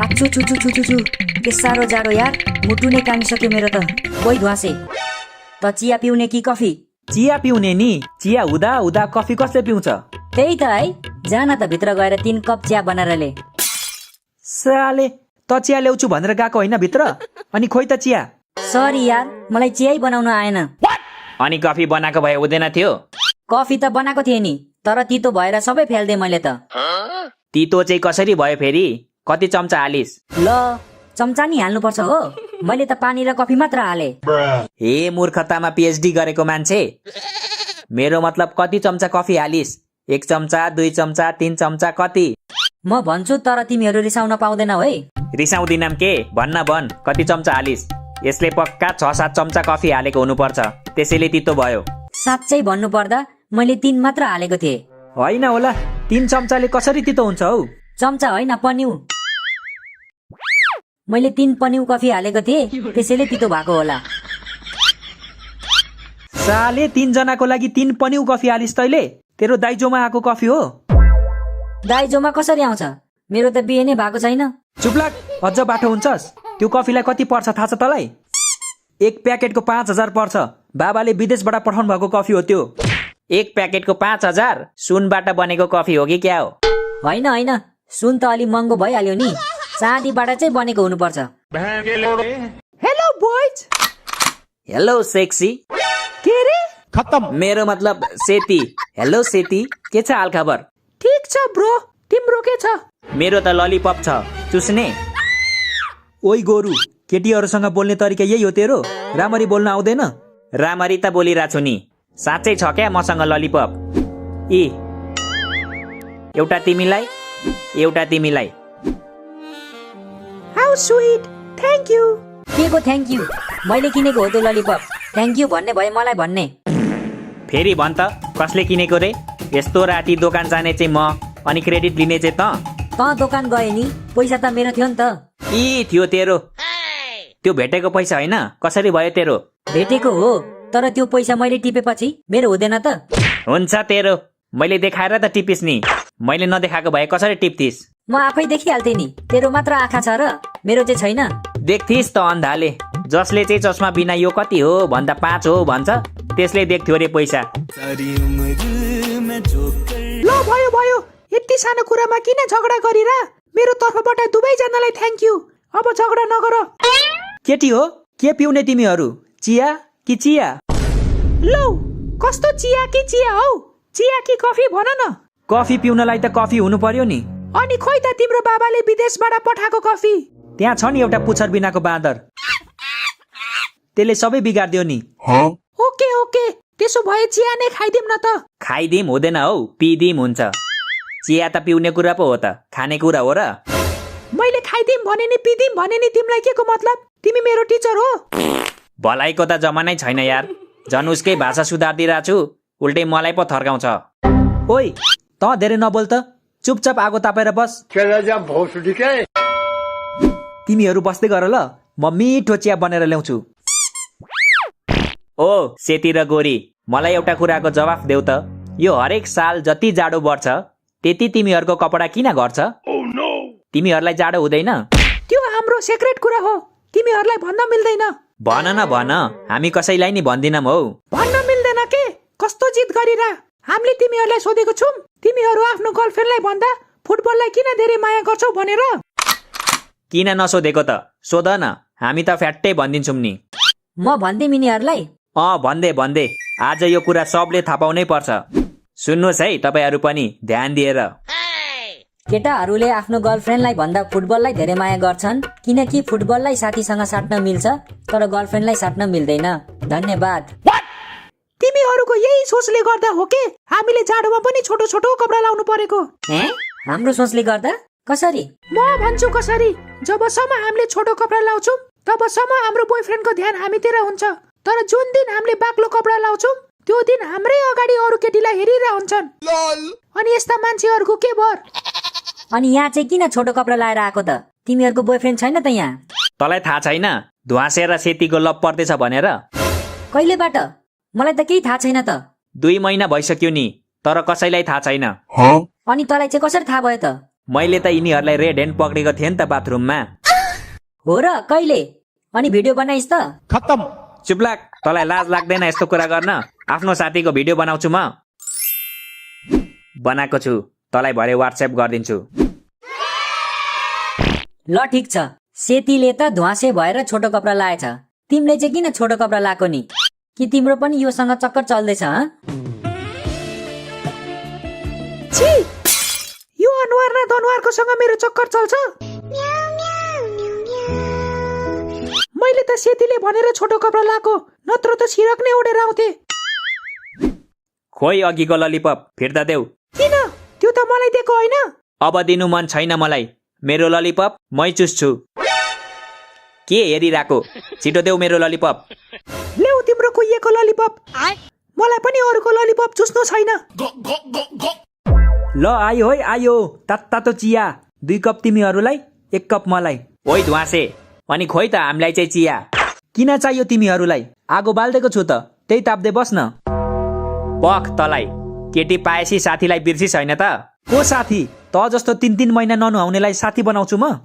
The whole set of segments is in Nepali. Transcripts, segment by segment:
आछु छु छु छु छु छु के साह्रो जाडो यार, मुटु नै कामिसक्यो मेरो त। ओइ ध्वासे, त चिया पिउने कि कफी? चिया पिउने नि। चिया हुँदा हुँदा कफी कसले पिउँछ? त्यही त है, जान त भित्र गएर 3 कप चिया बनाएर ले। साले, त चिया ल्याउँछु भनेर गएको होइन भित्र? अनि खोइ त चिया। सरी यार, मलाई चियै बनाउन आएन। अनि कफी बनाएको भए हुँदैन थियो? कफी त बनाएको थिएँ नि, तर तितो भएर सबै फ्याल्दे मैले त। तितो चाहिँ कसरी भयो फेरि? कति चम्चा हालिस्? ल, चम्चा नि हाल्नुपर्छ हो? मैले त पानी र कफी मात्र हाले। हे मूर्खतामा पिएचडी गरेको मान्छे, मेरो मतलब कति चम्चा कफी हालिस्? 1 चम्चा, 2 चम्चा, 3 चम्चा कति? म भन्छु तर तिमीहरू रिसाउन पाउँदैनौ है। रिसाउँदिनम के? भन्न भन, कति चम्चा हालिस्? यसले पक्का 6-7 चम्चा कफी हालेको हुनुपर्छ, त्यसैले तितो भयो। साँच्चै भन्नु पर्दा मैले 3 मात्र हालेको थिएँ। होइन होला, 3 चम्चाले कसरी तितो हुन्छ हौ? चम्चा होइन, पन्यु। मैले 3 पन्यु कफी हालेको थिएँ, त्यसैले तितो भएको होला। साले, 3 जनाको लागि 3 पन्यु कफी हालिस् तैले? तेरो दाइजोमा आएको कफी हो? दाइजोमा कसरी आउँछ? मेरो त बिहे नै भएको छैन। चुपलाक, अझ बाटो हुन्छस्? त्यो कफीलाई कति पर्छ थाहा छ तँलाई? 1 प्याकेटको 5000 पर्छ। बाबाले विदेशबाट पठाउनु भएको कफी हो त्यो। 1 प्याकेटको 5000? सुनबाट बनेको कफी हो कि क्या हो? होइन होइन, सुन त अलि महँगो भइहाल्यो नि, चाँदीबाट चाहिँ बनेको हुनुपर्छ। Hello boys. Hello sexy. के रे? खत्म। मेरो मतलब सेती। हेलो सेती, के छ हाल खबर? ठीक छ ब्रो, तिम्रो के छ? मेरो त ललिपप छ, चुस्ने। ओइ गोरु, केटीहरूसँग बोल्ने तरिका यही हो तेरो? रामरी बोल्न आउँदैन? रामरी त बोलिरहेको छु नि। साँच्चै छ क्या मसँग ललिपप? ए, एउटा तिमीलाई, एउटा तिमीलाई। How sweet, thank you. के को थ्याङ्क यू? मैले किनेको हो त्यो ललिपप। थ्याङ्क यू भन्ने भए मलाई भन्ने। फेरि भन् त, कसले किनेको रे? यस्तो राति दोकान जाने चाहिँ म, अनि क्रेडिट लिने चाहिँ त दोकान गए नि, पैसा त मेरो थियो नि त। यी थियो तेरो? त्यो भेटेको पैसा होइन, कसरी भयो तेरो? भेटेको हो, तर त्यो पैसा मैले टिपेपछि मेरो हुँदैन त? हुन्छ तेरो, मैले देखाएर त टिपिस् नि। मैले नदेखाएको भए कसरी टिप्थिस्? म आफै देखिहाल्थे नि, तेरो मात्र आँखा छ र मेरो चाहिँ छैन। देख्थिस् त अन्धाले, जसले चाहिँ चस्मा बिना यो कति हो भन्दा 5 हो भन्छ, त्यसले देख्थ्यो रे पैसा। ल भयो भयो, यति सानो कुरामा किन झगडा गरिरा? मेरो तर्फबाट दुवैजनालाई थ्याङ्क यू। अब झगडा नगर। केटी हो, के पिउने तिमीहरू? चिया कि चिया? लौ, कस्तो चिया कि चिया हौ? चिया कि कफी भन न? कफी पिउनलाई त कफी हुनु पर्यो नि। अनि खोइ त तिम्रो बाबाले विदेशबाट पठाएको कफी। त्यहाँ छ नि एउटा पुच्छर बिनाको बाँदर, त्यसले सबै बिगार्दियो नि। ओके ओके, त्यसो भए चिया नै खाइदिम न त। खाइदिम हुँदैन हौ, पिदिम हुन्छ। चिया त पिउने कुरा पो हो त, खाने कुरा हो र? मैले खाइदिम भने नि पिदिम भने नि तिमीलाई के को मतलब? तिमी मेरो टिचर हो? भलाइको त जमानै छैन यार, झन् उसकै भाषा सुधारिदिरहेको छु, उल्टै मलाई पो थर्काउँछ। ओइ, त धेरै नबोल त, चुपचाप आगो तापेर बस। तिमीहरू बस्दै गर ल, म मिठो चिया बनेर ल्याउँछु। ओ सेती र गोरी, मलाई एउटा कुराको जवाफ देऊ त, यो हरेक साल जति जाडो बढ्छ त्यति तिमीहरूको कपडा किन घट्छ? तिमीहरूलाई जाडो हुँदैन? त्यो हाम्रो सिक्रेट कुरा हो, तिमीहरूलाई भन्न मिल्दैन। भन न भन, हामी कसैलाई नि भन्दिनौँ हौ। भन्न मिल्दैन के? कस्तो जिद गरिरा? हामीले तिमीहरूलाई सोधेको छौं, तिमीहरू आफ्नो गर्लफ्रेन्डलाई भन्दा फुटबललाई किन धेरै माया गर्छौ भनेर? किन नसोधेको त? सोध न, हामी त फ्याट्टै भनिदिन्छौँ नि। म भन्दिम यिनीहरूलाई। भन्दै आज यो कुरा सबले थाहा पाउनै पर्छ। सुन्नुहोस् है तपाईहरू पनि ध्यान दिएर। केटाहरूले आफ्नो गर्लफ्रेन्डलाई भन्दा फुटबललाई धेरै माया गर्छन्, किनकि फुटबललाई साथीसँग साट्न मिल्छ तर गर्लफ्रेन्डलाई साट्न मिल्दैन। धन्यवाद। तिमीहरूको यही सोचले गर्दा हो के हामीले जाडोमा पनि छोटो छोटो कपडा लाउनु परेको? हाम्रो सोचले गर्दा? कसरी? म भन्छु कसरी। जबसम्म हामीले छोटो कपडा लाउँछौं तबसम्म हाम्रो बोयफ्रेन्डको ध्यान हामीतिर हुन्छ, तर जुन दिन हामीले बाक्लो कपडा लाउँछौं त्यो दिन हाम्रै अगाडि अरू केटीलाई हेरिरहेका हुन्छन्। अनि यस्ता मान्छेहरूको के भर? अनि यहाँ चाहिँ किन छोटो कपडा लाएर आएको त? तिमीहरूको बोयफ्रेन्ड छैन त यहाँ? तँलाई थाहा छैन ध्वासे र सेतीको लभ पर्दैछ भनेर? कहिलेबाट? मलाई त केही थाहा छैन त। 2 महिना भइसक्यो नि, तर कसैलाई थाहा छैन। अनि तँलाई चाहिँ कसरी थाहा भयो त? मैले त यिनीहरूलाई रेड ह्यान्ड पक्रेको थिएँ नि त बाथरुममा। हो र कहिले? अनि भिडियो बनाइस् त? चुप्लाक, तँलाई लाज लाग्दैन यस्तो कुरा गर्न? आफ्नो साथीको भिडियो बनाउँछु म। बनाएको छु, तँलाई भरे व्हाट्सएप गरिदिन्छु। ल ठिक छ। सेतीले त ध्वासे भएर छोटो कपडा लाएछ, तिमीले चाहिँ किन छोटो कपडा लाएको नि? कि तिम्रो पनि योसँग चक्कर चल्दैछ? छी, यो अनुहार न धनुहारकोसँग मेरो चक्कर चल्छ? मैले त सेतीले भनेर छोटो कपडा लाएको, नत्र त छिरक नै उडेर आउँथे। खोइ अघिको ललिपप फिर्ता देऊ। किन? त्यो त मलाई दिएको होइन। अब दिनु मन छैन मलाई। मेरो ललिपप मै चुस्छु। के हेरिरहेको? छिटो देऊ मेरो ललिपप। ल्याउ तिम्रो कुहिएको ललिपप। मलाई पनि अरूको ललिपप चुस्नु छैन। ल आयो है आयो, तातो चिया। 2 कप तिमीहरूलाई, 1 कप मलाई। ओइ ध्वासे, अनि खोइ त हामीलाई चाहिँ चिया। किन चाहियो तिमीहरूलाई? आगो बाल्देको छु त, त्यही ताप्दै बस्न। पख तलाई, केटी पाएसी साथीलाई बिर्सिस होइन त? को साथी? त जस्तो 3 महिना ननुहाउनेलाई साथी बनाउँछु म?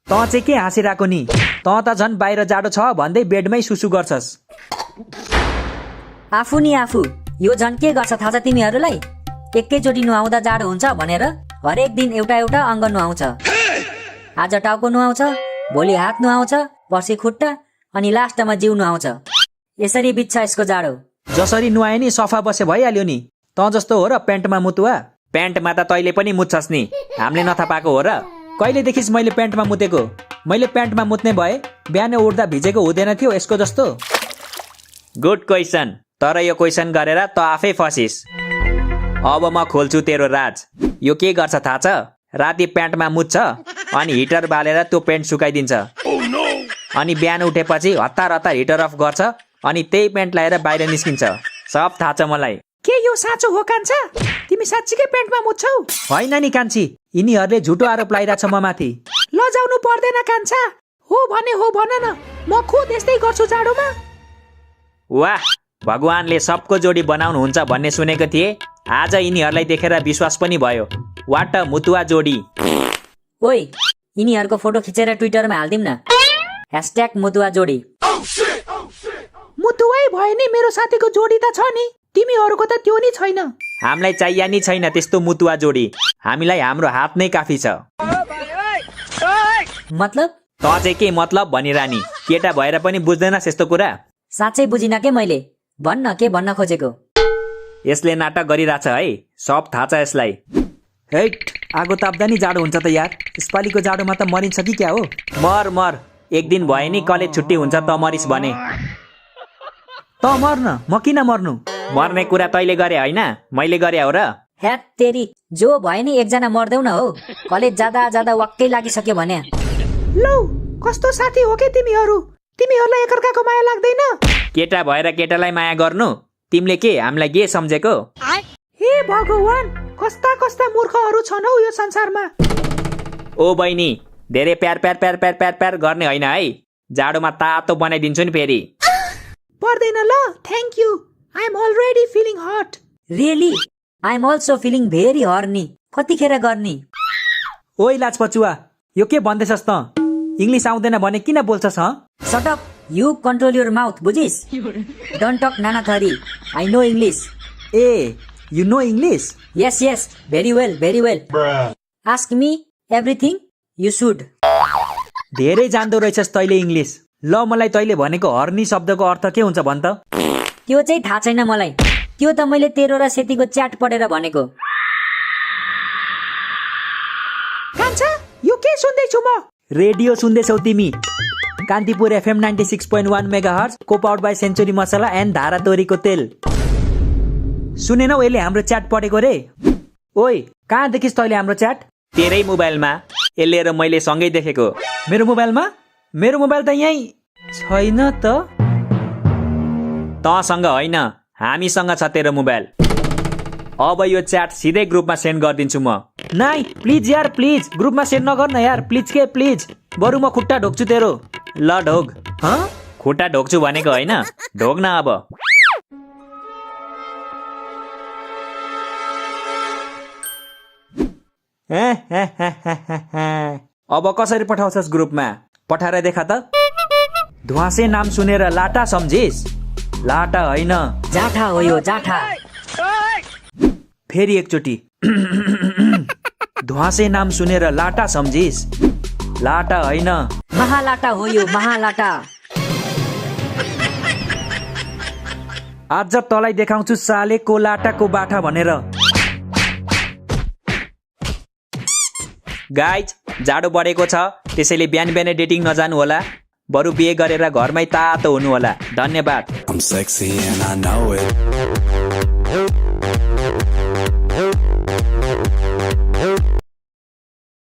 त चाहिँ के हाँसिरहेको नि? त झन् बाहिर जाडो छ भन्दै बेडमै सुसु गर्छस्। आफू नि आफू, यो झन् के गर्छ थाहा छ तिमीहरूलाई? एकैचोटि नुहाउँदा जाडो हुन्छ भनेर हरेक दिन एउटा एउटा अङ्ग नुहाउँछ। आज टाउको नुहाउँछ, भोलि हात नुहाउँछ, पर्सि खुट्टा, अनि लास्टमा जिउ नुहाउँछ। यसरी बित्छ यसको जाडो। जसरी नुहाए नि सफा बसे भइहाल्यो नि। त जस्तो हो र प्यान्टमा मुतुवा? प्यान्टमा त तैँले पनि मुत्छस् नि, हामीले नथा पाएको हो र? कहिले देखिस् मैले प्यान्टमा मुतेको? मैले प्यान्टमा मुत्ने भए बिहान उठ्दा भिजेको हुँदैन थियो यसको जस्तो। गुड क्वेसन, तर यो क्वेसन गरेर त आफै फसिस। अब म खोल्छु तेरो राज। यो के गर्छ थाहा छ? राति प्यान्टमा मुत्छ, अनि हिटर बालेर त्यो प्यान्ट सुकाइदिन्छ। अनि बिहान उठेपछि हतार हतार हिटर अफ गर्छ, अनि त्यही प्यान्ट लगाएर बाहिर निस्किन्छ। सब थाहा छ मलाई। के यो साँचो हो कान्छा? तिमी साँच्चीकै प्यान्टमा मुच्छौ? होइन नि कान्छी, यिनीहरूले झुटो आरोप लगाइरहेछ म माथि। लजाउनु पर्दैन कान्छा। हो भने हो भन न, म खुद यस्तै गर्छु जाडोमा। वाह, भगवानले सबको जोडी बनाउनुहुन्छ भन्ने सुनेको थिएँ। आज यिनीहरूलाई देखेर विश्वास पनि भयो। वाट अ मुतुवा जोडी। ओइ, यिनीहरूको फोटो खिचेर ट्विटरमा हालिदिउँ न। #मुतुवा जोडी। मुतुवै भयो नि, मेरो साथीको जोडी त छ नि, तिमीहरूको त त्यो नि छैन। हामीलाई चाहिया नि छैन त्यस्तो मुतुवा जोडी। हामीलाई हाम्रो हात नै काफी छ। मतलब? त चाहिँ के मतलब भनिरानी? केटा भएर पनि बुझ्दैनस् यस्तो कुरा? साँच्चै बुझिन के मैले? भन्न के भन्न खोजेको? यसले नाटक गरिरहेछ है, सब थाहा छ यसलाई। हेट, आगो ताप्दा नि जाडो हुन्छ त यार। यसपालिको जाडोमा त मरिन्छ कि क्या हो? मर मर, एक दिन भयो नि कलेज छुट्टी हुन्छ त मरिस भने। त मर्न, म किन मर्नु? मर्ने कुरा तैँले गरे होइन, मैले गरे हो र? ह्याट तेरी, जो भयो नि एकजना मर्देऊ न हो। कलेज जाँदा जाँदा वाक्कै लागिसक्यो भने। लौ, कस्तो साथी हो के तिमीहरू? तिमीहरूलाई एकअर्काको माया लाग्दैन? केटा भएर केटालाई माया गर्नु? तिमीले के हामीलाई के सम्झेको? हे भगवान, कस्ता कस्ता मूर्खहरू छन् हौ यो संसारमा। ओ बहिनी, धेरै प्यार प्यार प्यार प्यार प्यार प्यार गर्ने होइन है। जाडोमा तातो बनाइदिन्छु नि फेरि। पर्दैन ल, thank you. I am already feeling hot. Really? I am also feeling very horny. कतिखेर गर्ने? ओइ लाजपचुवा, यो के भन्दैछस् त? इङ्ग्लिस आउँदैन भने किन बोल्छस् हँ? Shut up, you control your mouth, बुझिस? डोन्ट टक नाना थरी। I know English. ए, you know English? Yes yes, very well very well. Ask me everything you should. धेरै जान्दो रहेछस् तैँले इङ्ग्लिस। ल मलाई तैँले भनेको हर्नी शब्दको अर्थ के हुन्छ भन् त? त्यो चाहिँ थाहा छैन मलाई। त्यो त मैले तेरो र सेतीको च्याट पढेर भनेको। कान्छा, यो के सुन्दैछु म? रेडियो सुन्दैछौ तिमी? कान्तिपुर FM 96.1 मेगाहर्ज, को powered by century masala and Dhara तोरीको तेल। सुनेनौ यसले हाम्रो च्याट पढेको रे? ओइ, कहाँ देखिस् तैँले हाम्रो च्याट? तेरै मोबाइलमा। यसले र मैले सँगै देखेको। मेरो मोबाइलमा? मेरो मोबाइल त यहीँ छैन त। तँसँग होइन, हामीसँग छ तेरो मोबाइल। अब यो च्याट सिधै ग्रुपमा सेन्ड गरिदिन्छु म। नाइ प्लिज यार, प्लिज ग्रुपमा सेन्ड नगर्न यार, प्लिज के प्लिज। बरु म खुट्टा ढोक्छु तेरो। ल ढोग। हँ, खुट्टा ढोक्छु भनेको होइन, ढोग न अब। अब कसरी पठाउँछस् ग्रुपमा पठाएर देखा त। ध्वासे नाम सुनेर लाटा सम्झिस? लाटा होइन, जाठा हो यो, जाठा। फेरि एकचोटि। ध्वासे नाम सुनेर लाटा सम्झिस? लाटा होइन, महालाटा हो यो, महालाटा। आज तँलाई देखाउँछु सालेको लाटाको बाठा भनेर। गाइज, जाडो बढेको छ, त्यसैले बिहान बिहानै डेटिङ नजानु होला, बरु बिहे गरेर घरमै तातो हुनु होला। धन्यवाद। I'm sexy and I know it.